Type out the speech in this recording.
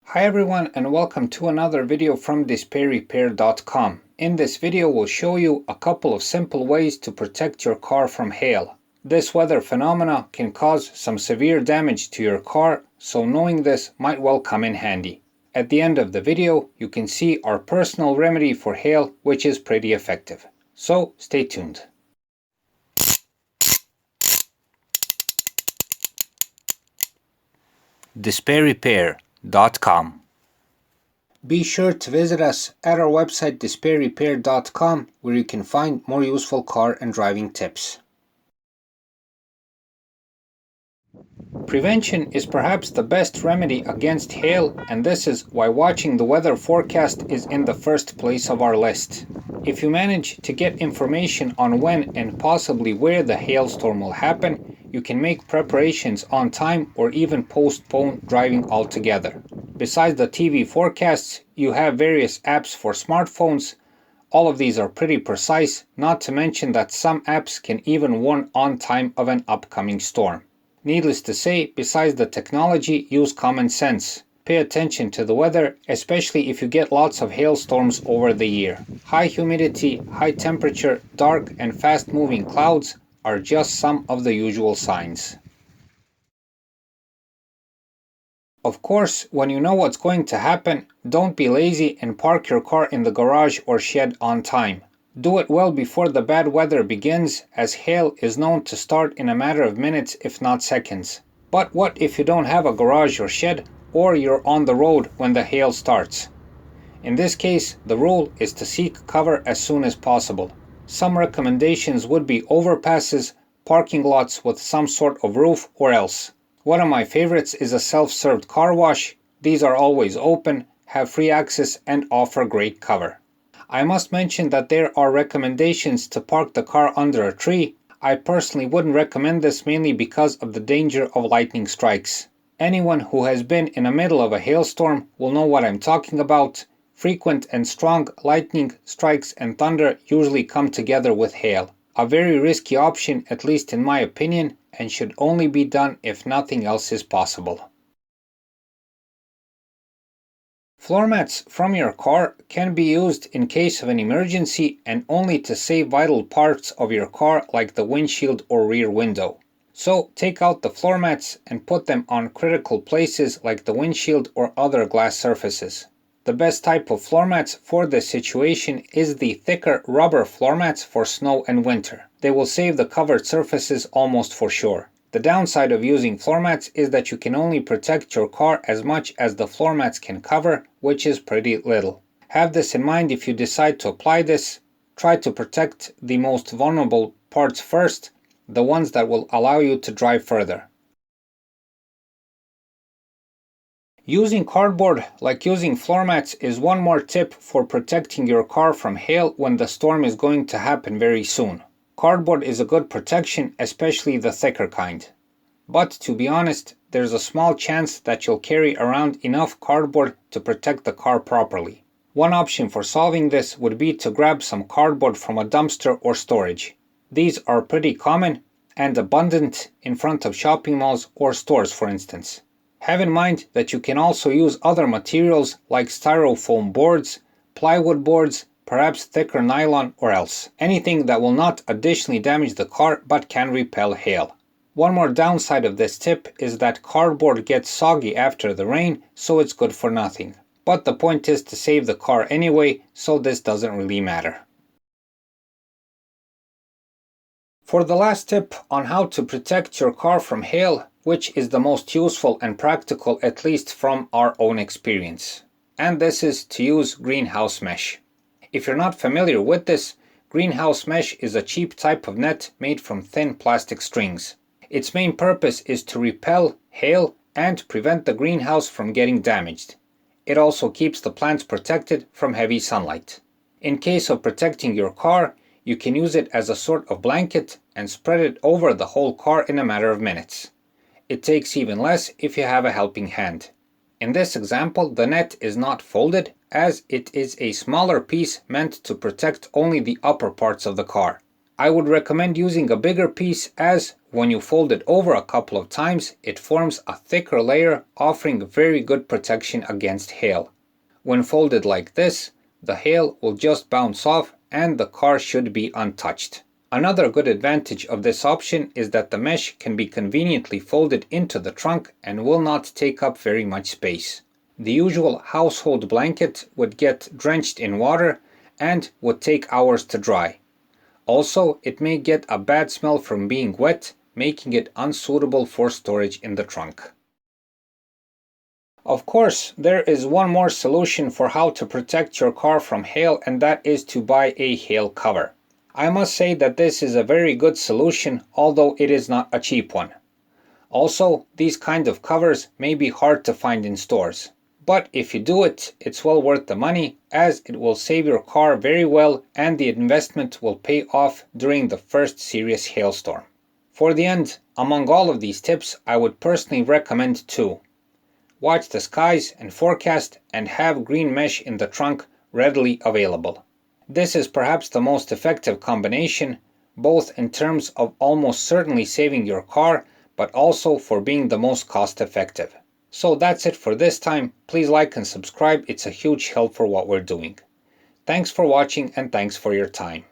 Hi everyone and welcome to another video from DisplayRepair.com. In this video we'll show you a couple of simple ways to protect your car from hail. This weather phenomena can cause some severe damage to your car, so knowing this might well come in handy. At the end of the video you can see our personal remedy for hail, which is pretty effective. So stay tuned. DisplayRepair.com. Be sure to visit us at our website DisplayRepair.com, where you can find more useful car and driving tips. Prevention is perhaps the best remedy against hail, and this is why watching the weather forecast is in the first place of our list. If you manage to get information on when and possibly where the hailstorm will happen, you can make preparations on time or even postpone driving altogether. Besides the TV forecasts, you have various apps for smartphones. All of these are pretty precise, not to mention that some apps can even warn on time of an upcoming storm. Needless to say, besides the technology, use common sense. Pay attention to the weather, especially if you get lots of hailstorms over the year. High humidity, high temperature, dark and fast-moving clouds are just some of the usual signs. Of course, when you know what's going to happen, don't be lazy and park your car in the garage or shed on time. Do it well before the bad weather begins, as hail is known to start in a matter of minutes if not seconds. But what if you don't have a garage or shed, or you're on the road when the hail starts? In this case, the rule is to seek cover as soon as possible. Some recommendations would be overpasses, parking lots with some sort of roof, or else. One of my favorites is a self-served car wash. These are always open, have free access, and offer great cover. I must mention that there are recommendations to park the car under a tree. I personally wouldn't recommend this, mainly because of the danger of lightning strikes. Anyone who has been in the middle of a hailstorm will know what I'm talking about. Frequent and strong lightning strikes and thunder usually come together with hail. A very risky option, at least in my opinion, and should only be done if nothing else is possible. Floor mats from your car can be used in case of an emergency and only to save vital parts of your car like the windshield or rear window. So take out the floor mats and put them on critical places like the windshield or other glass surfaces. The best type of floor mats for this situation is the thicker rubber floor mats for snow and winter. They will save the covered surfaces almost for sure. The downside of using floor mats is that you can only protect your car as much as the floor mats can cover, which is pretty little. Have this in mind if you decide to apply this. Try to protect the most vulnerable parts first, the ones that will allow you to drive further. Using cardboard like using floor mats is one more tip for protecting your car from hail when the storm is going to happen very soon. Cardboard is a good protection, especially the thicker kind. But to be honest, there's a small chance that you'll carry around enough cardboard to protect the car properly. One option for solving this would be to grab some cardboard from a dumpster or storage. These are pretty common and abundant in front of shopping malls or stores, for instance. Have in mind that you can also use other materials like styrofoam boards, plywood boards, perhaps thicker nylon, or else anything that will not additionally damage the car but can repel hail. One more downside of this tip is that cardboard gets soggy after the rain, so it's good for nothing. But the point is to save the car anyway, so this doesn't really matter. For the last tip on how to protect your car from hail, which is the most useful and practical, at least from our own experience, and this is to use greenhouse mesh. If you're not familiar with this, greenhouse mesh is a cheap type of net made from thin plastic strings. Its main purpose is to repel hail and prevent the greenhouse from getting damaged. It also keeps the plants protected from heavy sunlight. In case of protecting your car, you can use it as a sort of blanket and spread it over the whole car in a matter of minutes. It takes even less if you have a helping hand. In this example, the net is not folded, as it is a smaller piece meant to protect only the upper parts of the car. I would recommend using a bigger piece, as When you fold it over a couple of times, it forms a thicker layer, offering very good protection against hail. When folded like this, the hail will just bounce off and the car should be untouched. Another good advantage of this option is that the mesh can be conveniently folded into the trunk and will not take up very much space. The usual household blanket would get drenched in water and would take hours to dry. Also, it may get a bad smell from being wet, making it unsuitable for storage in the trunk. Of course, there is one more solution for how to protect your car from hail, and that is to buy a hail cover. I must say that this is a very good solution, although it is not a cheap one. Also, these kind of covers may be hard to find in stores. But if you do it, it's well worth the money, as it will save your car very well and the investment will pay off during the first serious hailstorm. For the end, among all of these tips, I would personally recommend two. Watch the skies and forecast and have green mesh in the trunk readily available. This is perhaps the most effective combination, both in terms of almost certainly saving your car, but also for being the most cost effective. So that's it for this time. Please like and subscribe. It's a huge help for what we're doing. Thanks for watching and thanks for your time.